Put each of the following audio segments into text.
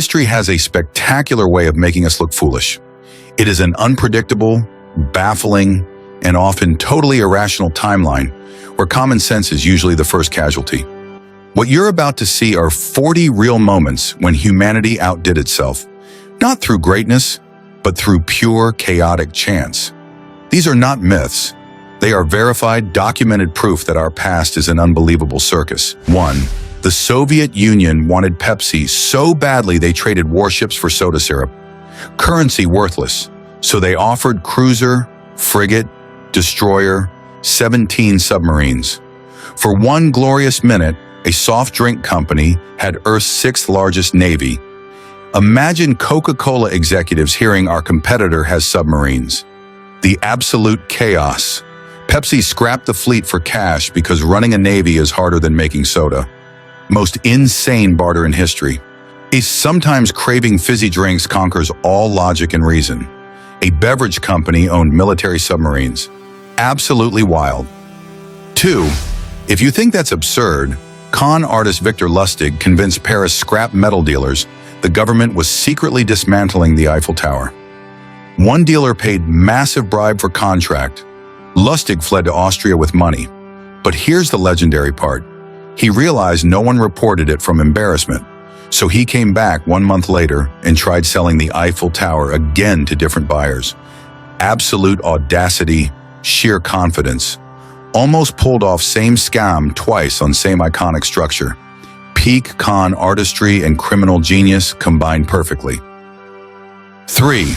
History has a spectacular way of making us look foolish. It is an unpredictable, baffling, and often totally irrational timeline where common sense is usually the first casualty. What you're about to see are 40 real moments when humanity outdid itself, not through greatness, but through pure chaotic chance. These are not myths. They are verified, documented proof that our past is an unbelievable circus. 1. The Soviet Union wanted Pepsi so badly they traded warships for soda syrup. Currency worthless, so they offered cruiser, frigate, destroyer, 17 submarines. For one glorious minute, a soft drink company had Earth's 6th largest navy. Imagine Coca-Cola executives hearing our competitor has submarines. The absolute chaos. Pepsi scrapped the fleet for cash because running a navy is harder than making soda. Most insane barter in history. A sometimes craving fizzy drinks conquers all logic and reason. A beverage company owned military submarines. Absolutely wild. 2. If you think that's absurd, con artist Victor Lustig convinced Paris scrap metal dealers the government was secretly dismantling the Eiffel Tower. One dealer paid massive bribe for contract. Lustig fled to Austria with money. But here's the legendary part. He realized no one reported it from embarrassment, so he came back 1 month later and tried selling the Eiffel Tower again to different buyers. Absolute audacity, sheer confidence. Almost pulled off same scam twice on same iconic structure. Peak con artistry and criminal genius combined perfectly. 3.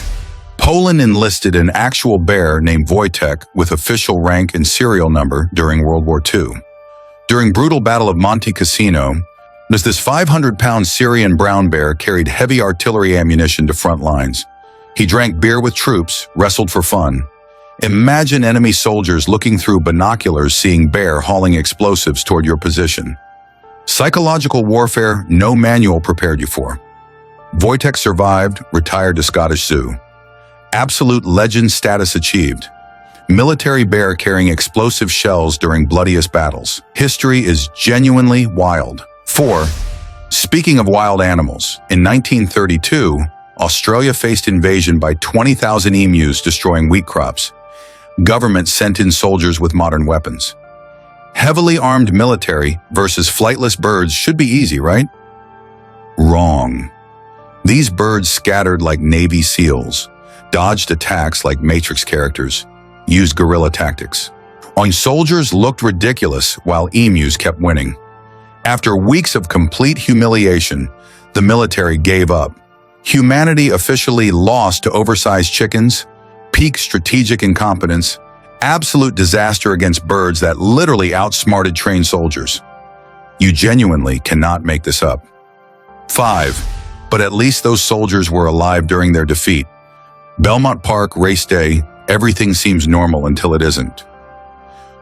Poland enlisted an actual bear named Wojtek with official rank and serial number during World War II. During brutal Battle of Monte Cassino, this 500-pound Syrian brown bear carried heavy artillery ammunition to front lines. He drank beer with troops, wrestled for fun. Imagine enemy soldiers looking through binoculars seeing bear hauling explosives toward your position. Psychological warfare no manual prepared you for. Wojtek survived, retired to Scottish Zoo. Absolute legend status achieved. Military bear carrying explosive shells during bloodiest battles. History is genuinely wild. 4. Speaking of wild animals, in 1932, Australia faced invasion by 20,000 emus destroying wheat crops. Government sent in soldiers with modern weapons. Heavily armed military versus flightless birds should be easy, right? Wrong. These birds scattered like Navy SEALs, dodged attacks like Matrix characters, used guerrilla tactics. On soldiers looked ridiculous while emus kept winning. After weeks of complete humiliation, the military gave up. Humanity officially lost to oversized chickens, peak strategic incompetence, absolute disaster against birds that literally outsmarted trained soldiers. You genuinely cannot make this up. 5. But at least those soldiers were alive during their defeat. Belmont Park, race day, everything seems normal until it isn't.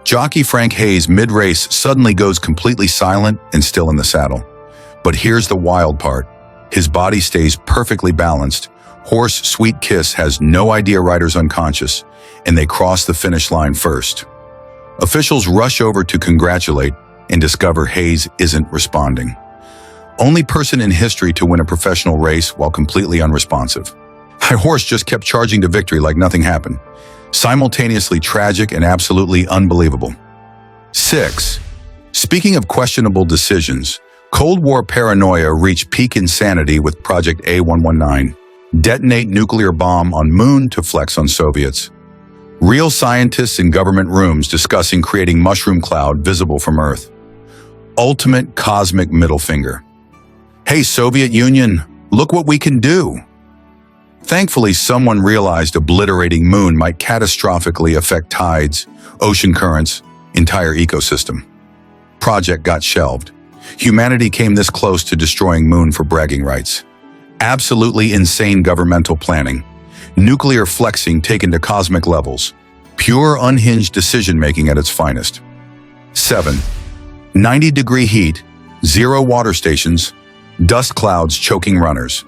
Jockey Frank Hayes mid-race suddenly goes completely silent and still in the saddle. But here's the wild part. His body stays perfectly balanced. Horse Sweet Kiss has no idea rider's unconscious, and they cross the finish line first. Officials rush over to congratulate and discover Hayes isn't responding. Only person in history to win a professional race while completely unresponsive. My horse just kept charging to victory like nothing happened. Simultaneously tragic and absolutely unbelievable. 6. Speaking of questionable decisions, Cold War paranoia reached peak insanity with Project A119. Detonate nuclear bomb on moon to flex on Soviets. Real scientists in government rooms discussing creating mushroom cloud visible from Earth. Ultimate cosmic middle finger. Hey, Soviet Union, look what we can do. Thankfully, someone realized obliterating moon might catastrophically affect tides, ocean currents, entire ecosystem. Project got shelved. Humanity came this close to destroying moon for bragging rights. Absolutely insane governmental planning. Nuclear flexing taken to cosmic levels. Pure unhinged decision-making at its finest. 7. 90-degree heat, 0 water stations, dust clouds choking runners.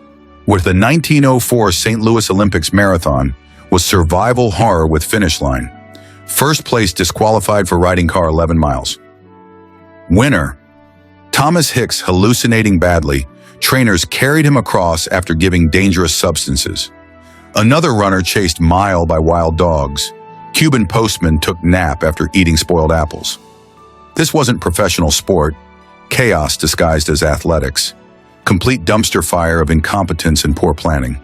With the 1904 St. Louis Olympics marathon was survival horror with finish line. First place disqualified for riding car 11 miles. Winner. Thomas Hicks hallucinating badly, Trainers carried him across after giving dangerous substances. Another runner chased mile by wild dogs. Cuban postmen took nap after eating spoiled apples. This wasn't professional sport, chaos disguised as athletics. Complete dumpster fire of incompetence and poor planning.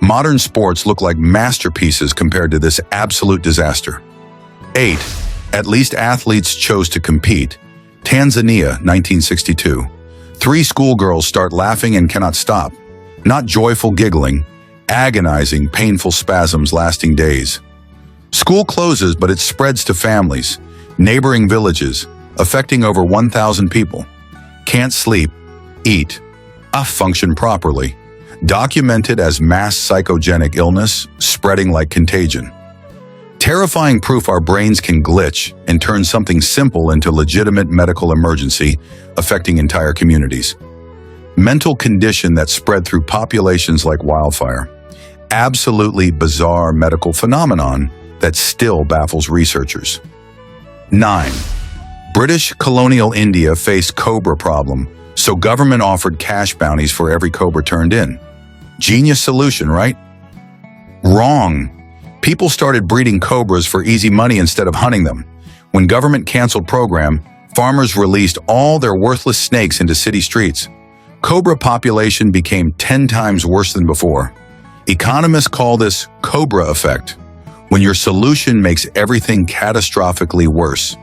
Modern sports look like masterpieces compared to this absolute disaster. 8. At least athletes chose to compete. Tanzania, 1962. 3 schoolgirls start laughing and cannot stop. Not joyful giggling, agonizing, painful spasms lasting days. School closes, but it spreads to families, neighboring villages, affecting over 1,000 people. Can't sleep, eat, function properly. Documented as mass psychogenic illness, spreading like contagion. Terrifying proof our brains can glitch and turn something simple into legitimate medical emergency, affecting entire communities. Mental condition that spread through populations like wildfire. Absolutely bizarre medical phenomenon that still baffles researchers. 9. British colonial India faced cobra problem, so government offered cash bounties for every cobra turned in. Genius solution, right? Wrong. People started breeding cobras for easy money instead of hunting them. When government canceled program, farmers released all their worthless snakes into city streets. Cobra population became 10 times worse than before. Economists call this cobra effect, when your solution makes everything catastrophically worse.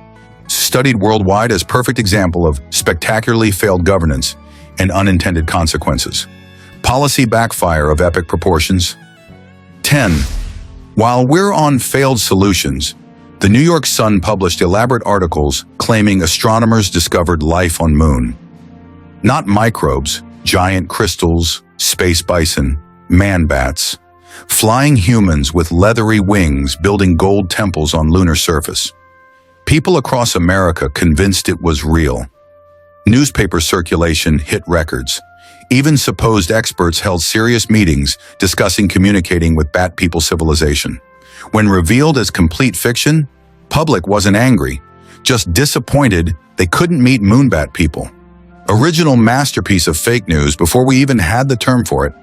Studied worldwide as perfect example of spectacularly failed governance and unintended consequences. Policy backfire of epic proportions. 10. While we're on failed solutions, the New York Sun published elaborate articles claiming astronomers discovered life on Moon. Not microbes, giant crystals, space bison, man-bats. Flying humans with leathery wings building gold temples on lunar surface. People across America convinced it was real. Newspaper circulation hit records. Even supposed experts held serious meetings discussing communicating with bat people civilization. When revealed as complete fiction, public wasn't angry, just disappointed they couldn't meet moonbat people. Original masterpiece of fake news before we even had the term for it.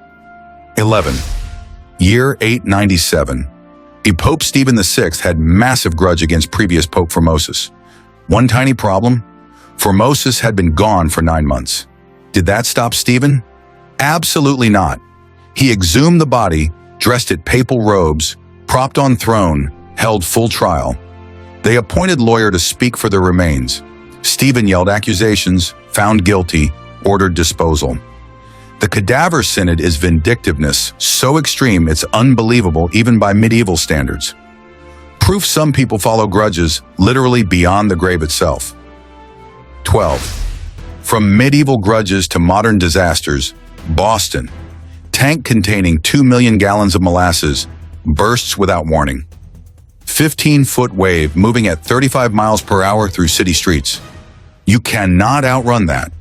11. Year 897. Pope Stephen VI had massive grudge against previous Pope Formosus. One tiny problem? Formosus had been gone for 9 months. Did that stop Stephen? Absolutely not. He exhumed the body, dressed it papal robes, propped on throne, held full trial. They appointed lawyer to speak for the remains. Stephen yelled accusations, found guilty, ordered disposal. The cadaver synod is vindictiveness so extreme it's unbelievable even by medieval standards. Proof some people follow grudges literally beyond the grave itself. 12. From medieval grudges to modern disasters, Boston. Tank containing 2 million gallons of molasses bursts without warning. 15-foot wave moving at 35 miles per hour through city streets. You cannot outrun that.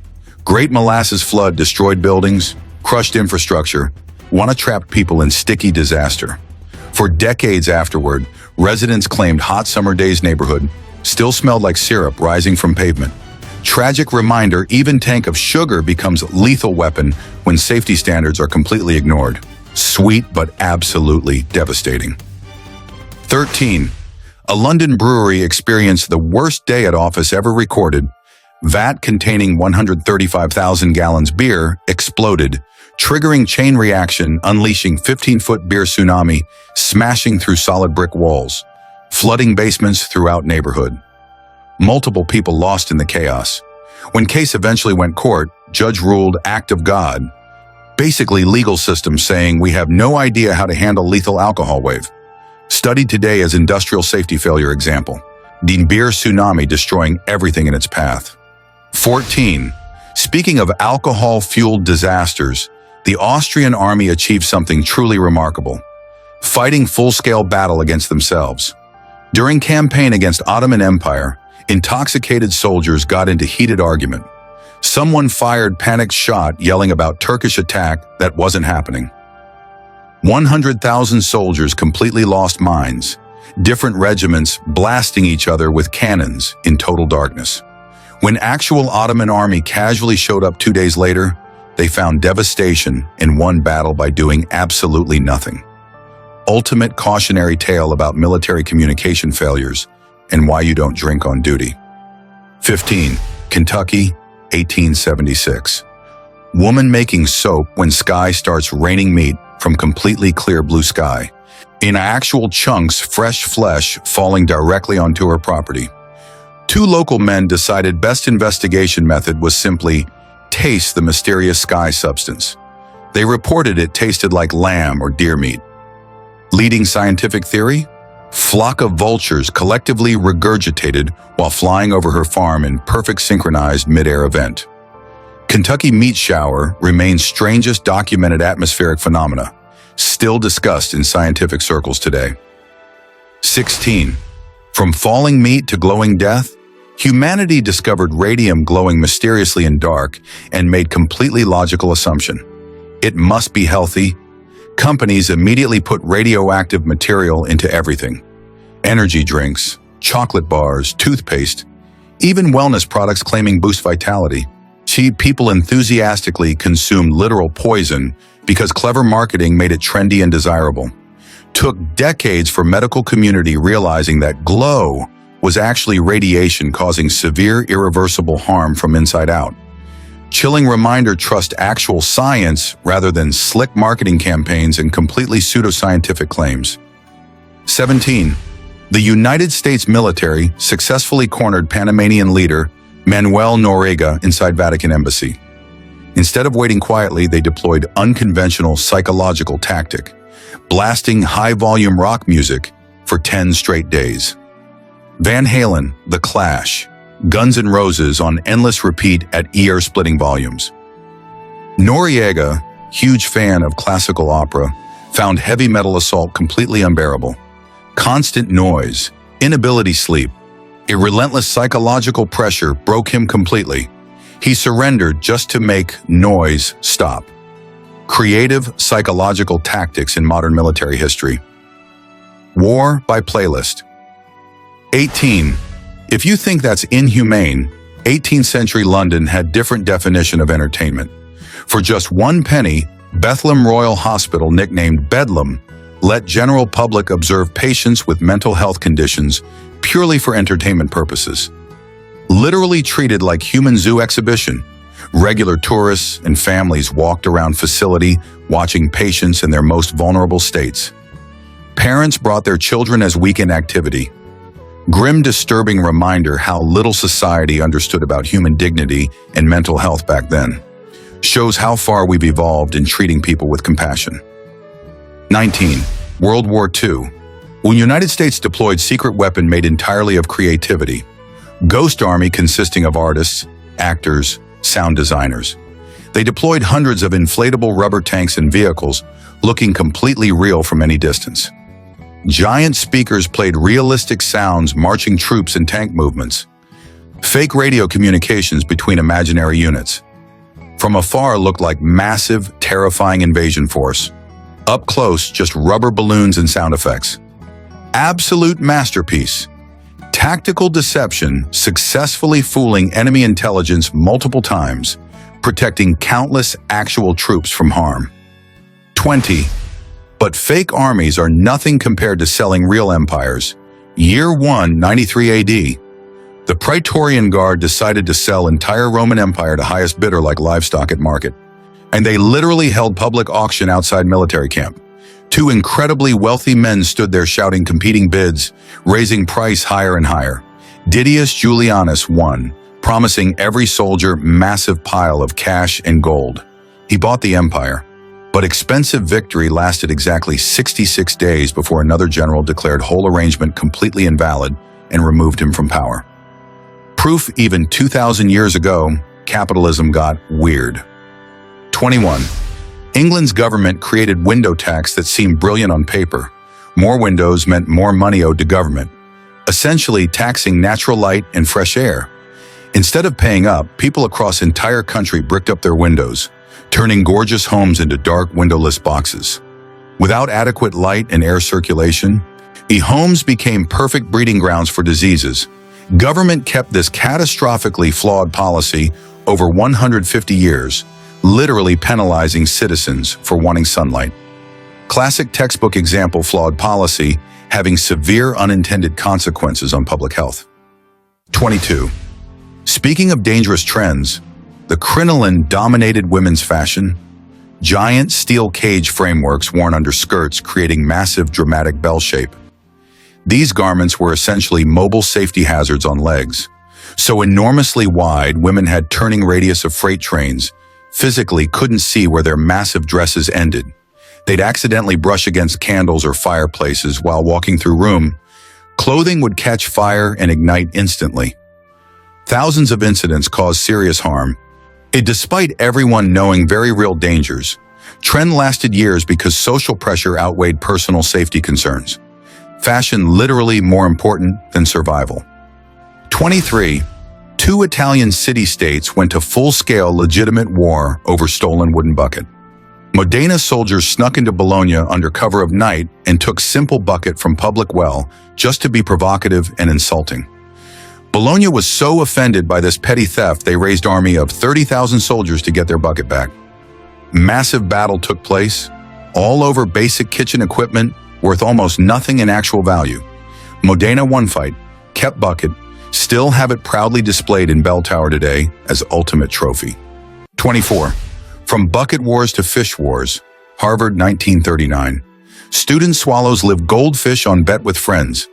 Great molasses flood destroyed buildings, crushed infrastructure, trapped people in sticky disaster. For decades afterward, residents claimed hot summer days neighborhood still smelled like syrup rising from pavement. Tragic reminder, even tank of sugar becomes lethal weapon when safety standards are completely ignored. Sweet but absolutely devastating. 13. A London brewery experienced the worst day at office ever recorded. Vat containing 135,000 gallons beer exploded, triggering chain reaction, unleashing 15-foot beer tsunami, smashing through solid brick walls, flooding basements throughout neighborhood. Multiple people lost in the chaos. When case eventually went court, judge ruled act of God. Basically legal system saying we have no idea how to handle lethal alcohol wave. Studied today as industrial safety failure example. The beer tsunami destroying everything in its path. 14. Speaking of alcohol-fueled disasters, the Austrian army achieved something truly remarkable. Fighting full-scale battle against themselves. During campaign against Ottoman Empire, intoxicated soldiers got into heated argument. Someone fired panicked shot yelling about Turkish attack that wasn't happening. 100,000 soldiers completely lost minds, different regiments blasting each other with cannons in total darkness. When actual Ottoman army casually showed up 2 days later, they found devastation in one battle by doing absolutely nothing. Ultimate cautionary tale about military communication failures and why you don't drink on duty. 15. Kentucky, 1876. Woman making soap when sky starts raining meat from completely clear blue sky. In actual chunks, fresh flesh falling directly onto her property. Two local men decided best investigation method was simply taste the mysterious sky substance. They reported it tasted like lamb or deer meat. Leading scientific theory? Flock of vultures collectively regurgitated while flying over her farm in perfect synchronized mid-air event. Kentucky meat shower remains strangest documented atmospheric phenomena, still discussed in scientific circles today. 16. From falling meat to glowing death, humanity discovered radium glowing mysteriously in dark and made completely logical assumption. It must be healthy. Companies immediately put radioactive material into everything. Energy drinks, chocolate bars, toothpaste, even wellness products claiming boost vitality. People enthusiastically consumed literal poison because clever marketing made it trendy and desirable. Took decades for medical community realizing that glow was actually radiation causing severe irreversible harm from inside out. Chilling reminder: trust actual science rather than slick marketing campaigns and completely pseudoscientific claims. 17. The United States military successfully cornered Panamanian leader Manuel Noriega inside Vatican Embassy. Instead of waiting quietly, they deployed unconventional psychological tactic, blasting high-volume rock music for 10 straight days. Van Halen, The Clash, Guns N' Roses on endless repeat at ear-splitting volumes. Noriega, huge fan of classical opera, found heavy metal assault completely unbearable. Constant noise, inability to sleep, a relentless psychological pressure broke him completely. He surrendered just to make noise stop. Creative psychological tactics in modern military history. War by playlist. 18. If you think that's inhumane, 18th century London had different definition of entertainment. For just 1 penny, Bedlam Royal Hospital, nicknamed Bedlam, let general public observe patients with mental health conditions purely for entertainment purposes. Literally treated like human zoo exhibition, regular tourists and families walked around facility watching patients in their most vulnerable states. Parents brought their children as weekend activity. Grim, disturbing reminder how little society understood about human dignity and mental health back then. Shows how far we've evolved in treating people with compassion. 19. World War II. When United States deployed secret weapon made entirely of creativity. Ghost army consisting of artists, actors, sound designers. They deployed hundreds of inflatable rubber tanks and vehicles, looking completely real from any distance. Giant speakers played realistic sounds, marching troops and tank movements. Fake radio communications between imaginary units. From afar looked like massive, terrifying invasion force. Up close, just rubber balloons and sound effects. Absolute masterpiece. Tactical deception, successfully fooling enemy intelligence multiple times, protecting countless actual troops from harm. 20. But fake armies are nothing compared to selling real empires. Year 1, 93 AD. The Praetorian Guard decided to sell entire Roman Empire to highest bidder like livestock at market. And they literally held public auction outside military camp. 2 incredibly wealthy men stood there shouting competing bids, raising price higher and higher. Didius Julianus won, promising every soldier massive pile of cash and gold. He bought the empire. But expensive victory lasted exactly 66 days before another general declared whole arrangement completely invalid and removed him from power. Proof even 2,000 years ago, capitalism got weird. 21. England's government created window tax that seemed brilliant on paper. More windows meant more money owed to government, essentially taxing natural light and fresh air. Instead of paying up, people across entire country bricked up their windows, turning gorgeous homes into dark windowless boxes. Without adequate light and air circulation, the homes became perfect breeding grounds for diseases. Government kept this catastrophically flawed policy over 150 years, literally penalizing citizens for wanting sunlight. Classic textbook example: flawed policy having severe unintended consequences on public health. 22. Speaking of dangerous trends, the crinoline dominated women's fashion. Giant steel cage frameworks worn under skirts creating massive dramatic bell shape. These garments were essentially mobile safety hazards on legs. So enormously wide, women had turning radius of freight trains, physically couldn't see where their massive dresses ended. They'd accidentally brush against candles or fireplaces while walking through room. Clothing would catch fire and ignite instantly. Thousands of incidents caused serious harm. Despite everyone knowing very real dangers, trend lasted years because social pressure outweighed personal safety concerns. Fashion literally more important than survival. 23. 2 Italian city-states went to full-scale legitimate war over stolen wooden bucket. Modena soldiers snuck into Bologna under cover of night and took simple bucket from public well just to be provocative and insulting. Bologna was so offended by this petty theft they raised an army of 30,000 soldiers to get their bucket back. Massive battle took place, all over basic kitchen equipment worth almost nothing in actual value. Modena won fight, kept bucket, still have it proudly displayed in Bell Tower today as ultimate trophy. 24. From bucket wars to fish wars, Harvard 1939. Student swallows live goldfish on bet with friends.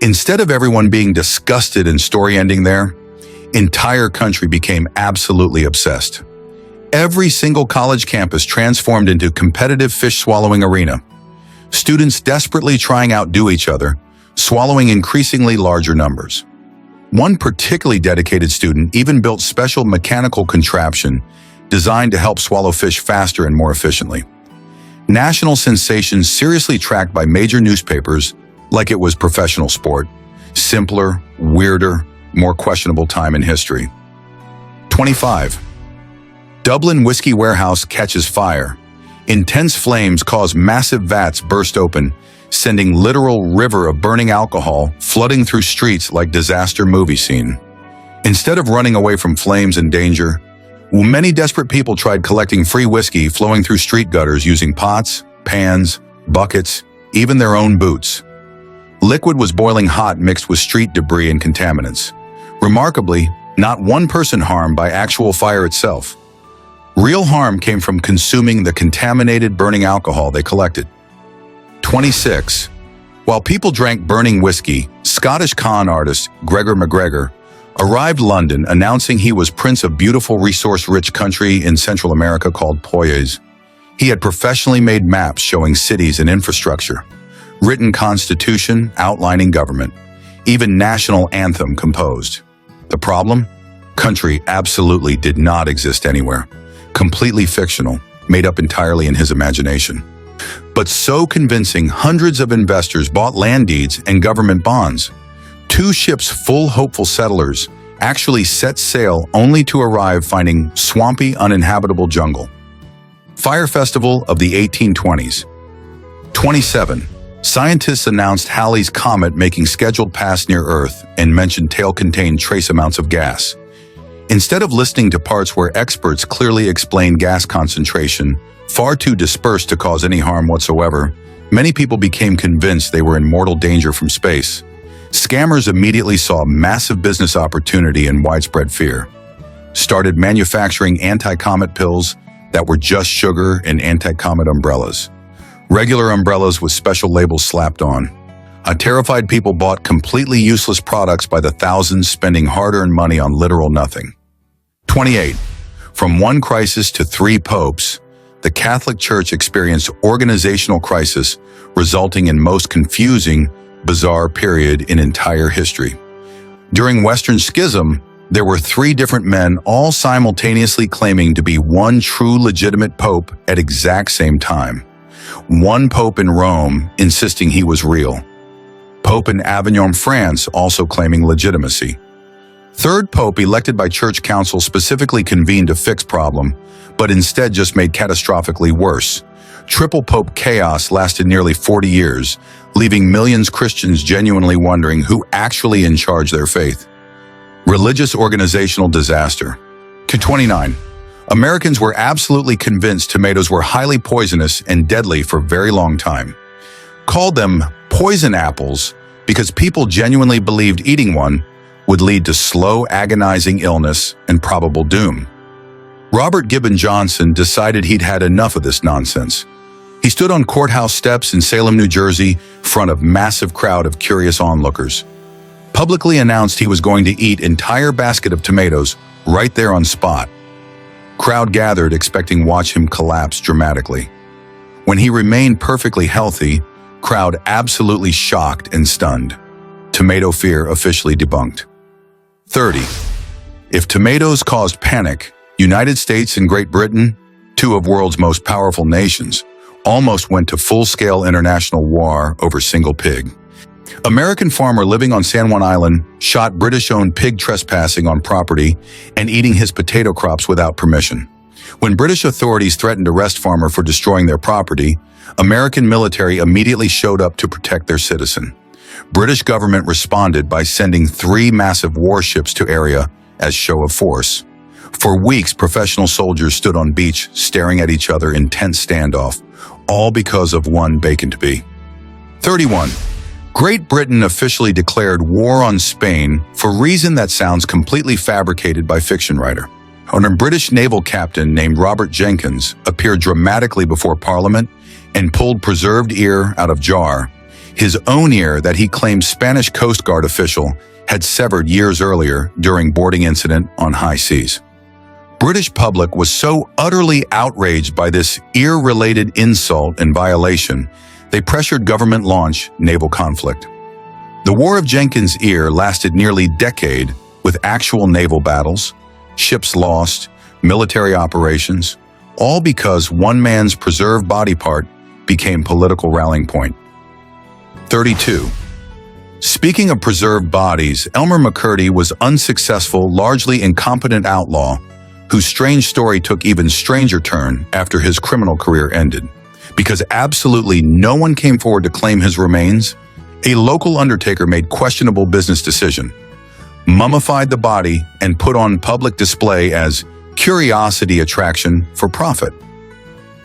Instead of everyone being disgusted and story ending there, entire country became absolutely obsessed. Every single college campus transformed into competitive fish swallowing arena. Students desperately trying outdo each other, swallowing increasingly larger numbers. One particularly dedicated student even built special mechanical contraption designed to help swallow fish faster and more efficiently. National sensation seriously tracked by major newspapers like it was professional sport. Simpler, weirder, more questionable time in history. 25. Dublin whiskey warehouse catches fire. Intense flames cause massive vats burst open, sending literal river of burning alcohol flooding through streets like disaster movie scene. Instead of running away from flames and danger, many desperate people tried collecting free whiskey flowing through street gutters using pots, pans, buckets, even their own boots. Liquid was boiling hot mixed with street debris and contaminants. Remarkably, not one person harmed by actual fire itself. Real harm came from consuming the contaminated burning alcohol they collected. 26. While people drank burning whiskey, Scottish con artist Gregor MacGregor arrived London announcing he was prince of beautiful resource-rich country in Central America called Poyes. He had professionally made maps showing cities and infrastructure, written constitution outlining government, even national anthem composed. The problem? Country absolutely did not exist anywhere. Completely fictional, made up entirely in his imagination. But so convincing, hundreds of investors bought land deeds and government bonds. 2 ships full hopeful settlers actually set sail only to arrive finding swampy, uninhabitable jungle. Fire Festival of the 1820s. 27. Scientists announced Halley's Comet making scheduled pass near Earth and mentioned tail contained trace amounts of gas. Instead of listening to parts where experts clearly explain gas concentration, far too dispersed to cause any harm whatsoever, many people became convinced they were in mortal danger from space. Scammers immediately saw massive business opportunity and widespread fear. Started manufacturing anti-comet pills that were just sugar and anti-comet umbrellas. Regular umbrellas with special labels slapped on. Terrified people bought completely useless products by the thousands, spending hard-earned money on literal nothing. 28. From one crisis to 3 popes, the Catholic Church experienced organizational crisis, resulting in most confusing, bizarre period in entire history. During Western Schism, there were 3 different men all simultaneously claiming to be one true legitimate pope at exact same time. One pope in Rome insisting he was real. Pope in Avignon, France also claiming legitimacy. 3rd pope elected by church council specifically convened to fix problem, but instead just made catastrophically worse. Triple pope chaos lasted nearly 40 years, leaving millions Christians genuinely wondering who actually in charge their faith. Religious organizational disaster. 29. Americans were absolutely convinced tomatoes were highly poisonous and deadly for a very long time. Called them poison apples because people genuinely believed eating one would lead to slow, agonizing illness and probable doom. Robert Gibbon Johnson decided he'd had enough of this nonsense. He stood on courthouse steps in Salem, New Jersey, in front of a massive crowd of curious onlookers. Publicly announced he was going to eat entire basket of tomatoes right there on spot. Crowd gathered expecting to watch him collapse dramatically. When he remained perfectly healthy, crowd absolutely shocked and stunned. Tomato fear officially debunked. 30. If tomatoes caused panic, United States and Great Britain, two of the world's most powerful nations, almost went to full-scale international war over single pig. American farmer living on San Juan Island shot British-owned pig trespassing on property and eating his potato crops without permission. When British authorities threatened to arrest farmer for destroying their property, American military immediately showed up to protect their citizen. British government responded by sending 3 massive warships to area as show of force. For weeks, professional soldiers stood on beach staring at each other in tense standoff, all because of one bacon to be. 31. Great Britain officially declared war on Spain for a reason that sounds completely fabricated by fiction writer. When a British naval captain named Robert Jenkins appeared dramatically before Parliament and pulled preserved ear out of jar, his own ear that he claimed Spanish Coast Guard official had severed years earlier during boarding incident on high seas. British public was so utterly outraged by this ear-related insult and violation, they pressured government launch naval conflict. The War of Jenkins' ear lasted nearly a decade with actual naval battles, ships lost, military operations, all because one man's preserved body part became political rallying point. 32. Speaking of preserved bodies, Elmer McCurdy was unsuccessful, largely incompetent outlaw whose strange story took even stranger turn after his criminal career ended. Because absolutely no one came forward to claim his remains, a local undertaker made questionable business decision, mummified the body and put on public display as curiosity attraction for profit.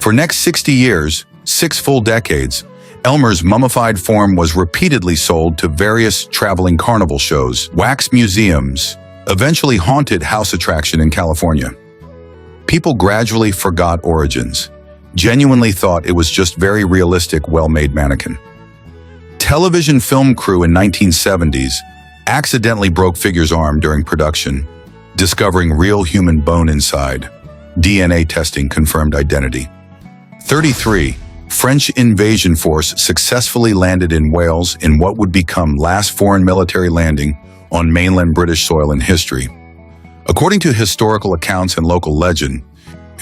For next 60 years, 6 full decades, Elmer's mummified form was repeatedly sold to various traveling carnival shows, wax museums, eventually haunted house attraction in California. People gradually forgot origins, genuinely thought it was just very realistic, well-made mannequin. Television film crew in 1970s accidentally broke figure's arm during production, discovering real human bone inside. DNA testing confirmed identity. 33. French invasion force successfully landed in Wales in what would become last foreign military landing on mainland British soil in history. According to historical accounts and local legend,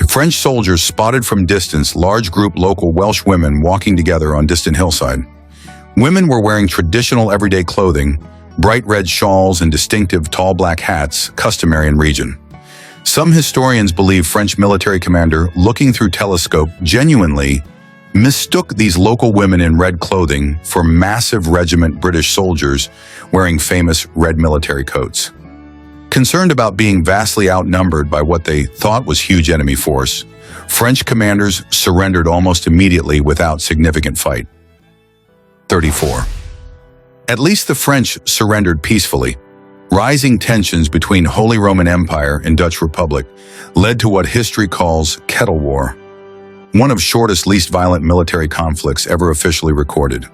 French soldiers spotted from distance large group local Welsh women walking together on distant hillside. Women were wearing traditional everyday clothing, bright red shawls and distinctive tall black hats customary in region. Some historians believe French military commander looking through telescope genuinely mistook these local women in red clothing for massive regiment British soldiers wearing famous red military coats. Concerned about being vastly outnumbered by what they thought was huge enemy force, French commanders surrendered almost immediately without significant fight. 34. At least the French surrendered peacefully. Rising tensions between Holy Roman Empire and Dutch Republic led to what history calls Kettle War, one of shortest, least violent military conflicts ever officially recorded.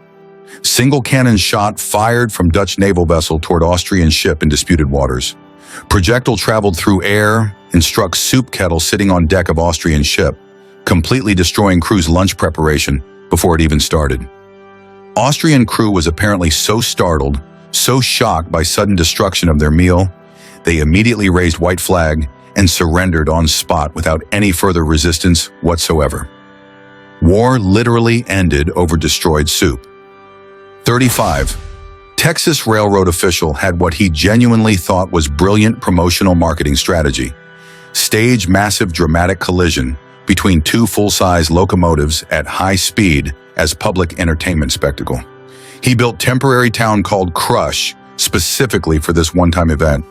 Single cannon shot fired from Dutch naval vessel toward Austrian ship in disputed waters. Projectile traveled through air and struck soup kettle sitting on deck of Austrian ship, completely destroying crew's lunch preparation before it even started. Austrian crew was apparently so startled, so shocked by sudden destruction of their meal, they immediately raised white flag and surrendered on spot without any further resistance whatsoever. War literally ended over destroyed soup. 35. Texas railroad official had what he genuinely thought was brilliant promotional marketing strategy. Stage massive dramatic collision between 2 full-size locomotives at high speed as public entertainment spectacle. He built temporary town called Crush specifically for this one-time event.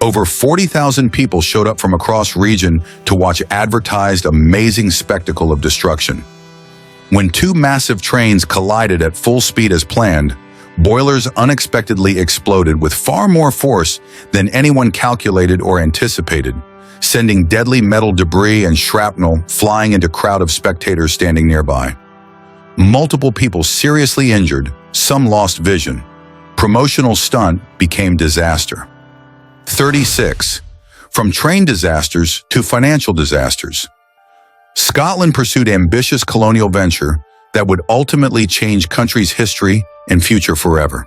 Over 40,000 people showed up from across region to watch advertised amazing spectacle of destruction. When two massive trains collided at full speed as planned, boilers unexpectedly exploded with far more force than anyone calculated or anticipated, sending deadly metal debris and shrapnel flying into a crowd of spectators standing nearby. Multiple people seriously injured, some lost vision. Promotional stunt became disaster. 36. From train disasters to financial disasters. Scotland pursued ambitious colonial venture that would ultimately change country's history and future forever.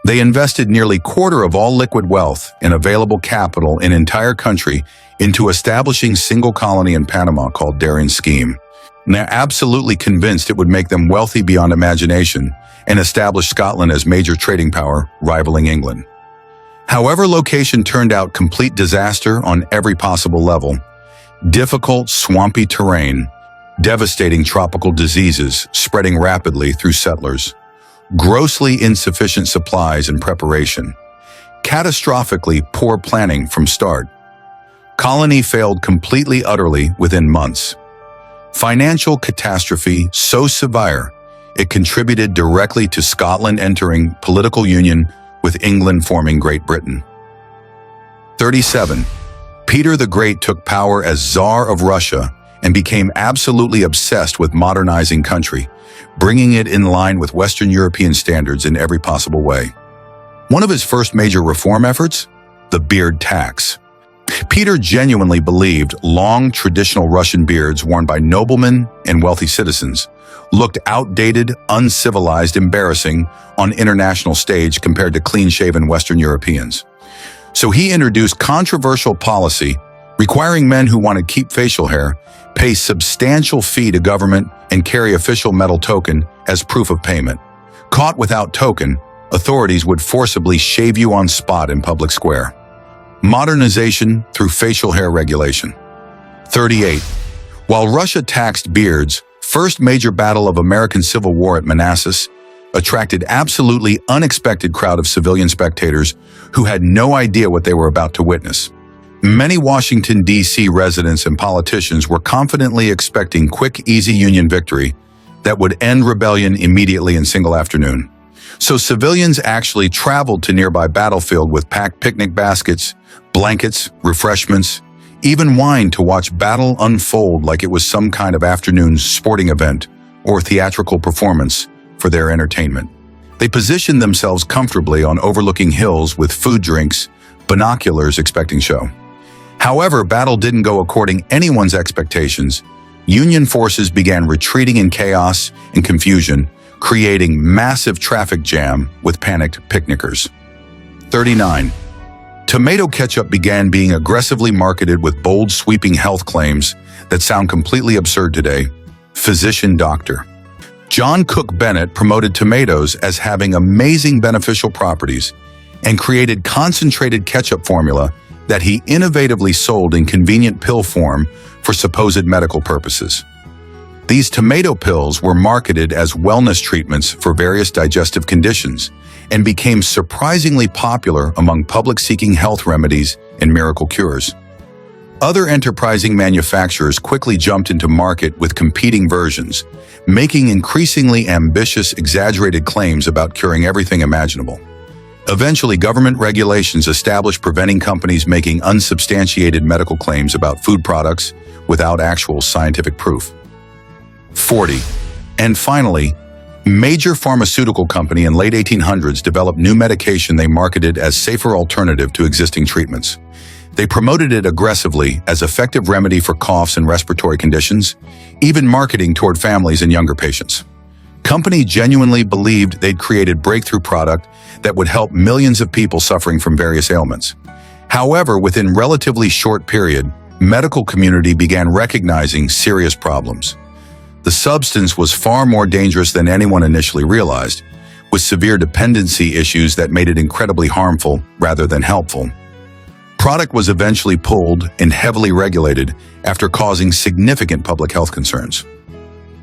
They invested nearly a quarter of all liquid wealth and available capital in entire country into establishing single colony in Panama called Darien scheme. They're absolutely convinced it would make them wealthy beyond imagination and establish Scotland as major trading power, rivaling England. However, location turned out complete disaster on every possible level. Difficult, swampy terrain, devastating tropical diseases spreading rapidly through settlers, grossly insufficient supplies and preparation, catastrophically poor planning from start. Colony failed completely utterly within months. Financial catastrophe so severe, it contributed directly to Scotland entering political union with England forming Great Britain. 37. Peter the Great took power as Tsar of Russia and became absolutely obsessed with modernizing country, bringing it in line with Western European standards in every possible way. One of his first major reform efforts? The beard tax. Peter genuinely believed long traditional Russian beards worn by noblemen and wealthy citizens looked outdated, uncivilized, embarrassing on international stage compared to clean-shaven Western Europeans. So he introduced controversial policy requiring men who want to keep facial hair pay substantial fee to government and carry official metal token as proof of payment. Caught without token, authorities would forcibly shave you on spot in public square. Modernization through facial hair regulation. 38. While Russia taxed beards, first major battle of American Civil War at Manassas attracted absolutely unexpected crowd of civilian spectators who had no idea what they were about to witness. Many Washington, D.C. residents and politicians were confidently expecting quick, easy Union victory that would end rebellion immediately in single afternoon. So civilians actually traveled to nearby battlefield with packed picnic baskets, blankets, refreshments, even wine to watch battle unfold like it was some kind of afternoon sporting event or theatrical performance for their entertainment. They positioned themselves comfortably on overlooking hills with food, drinks, binoculars expecting show. However, battle didn't go according anyone's expectations. Union forces began retreating in chaos and confusion, creating massive traffic jam with panicked picnickers. 39. Tomato ketchup began being aggressively marketed with bold, sweeping health claims that sound completely absurd today. Physician doctor. John Cook Bennett promoted tomatoes as having amazing beneficial properties and created concentrated ketchup formula that he innovatively sold in convenient pill form for supposed medical purposes. These tomato pills were marketed as wellness treatments for various digestive conditions and became surprisingly popular among public seeking health remedies and miracle cures. Other enterprising manufacturers quickly jumped into market with competing versions, making increasingly ambitious, exaggerated claims about curing everything imaginable. Eventually, government regulations established preventing companies making unsubstantiated medical claims about food products without actual scientific proof. 40. And finally, major pharmaceutical company in late 1800s developed new medication they marketed as safer alternative to existing treatments. They promoted it aggressively as effective remedy for coughs and respiratory conditions, even marketing toward families and younger patients. Company genuinely believed they'd created breakthrough product that would help millions of people suffering from various ailments. However, within relatively short period, medical community began recognizing serious problems. The substance was far more dangerous than anyone initially realized, with severe dependency issues that made it incredibly harmful rather than helpful. Product was eventually pulled and heavily regulated after causing significant public health concerns.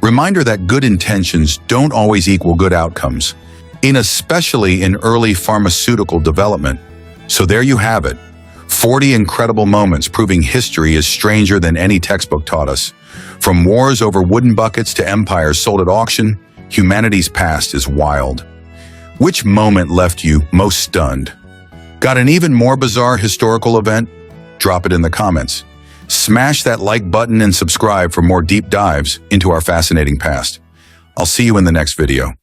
Reminder that good intentions don't always equal good outcomes, especially in early pharmaceutical development. So there you have it. 40 incredible moments proving history is stranger than any textbook taught us. From wars over wooden buckets to empires sold at auction, humanity's past is wild. Which moment left you most stunned? Got an even more bizarre historical event? Drop it in the comments. Smash that like button and subscribe for more deep dives into our fascinating past. I'll see you in the next video.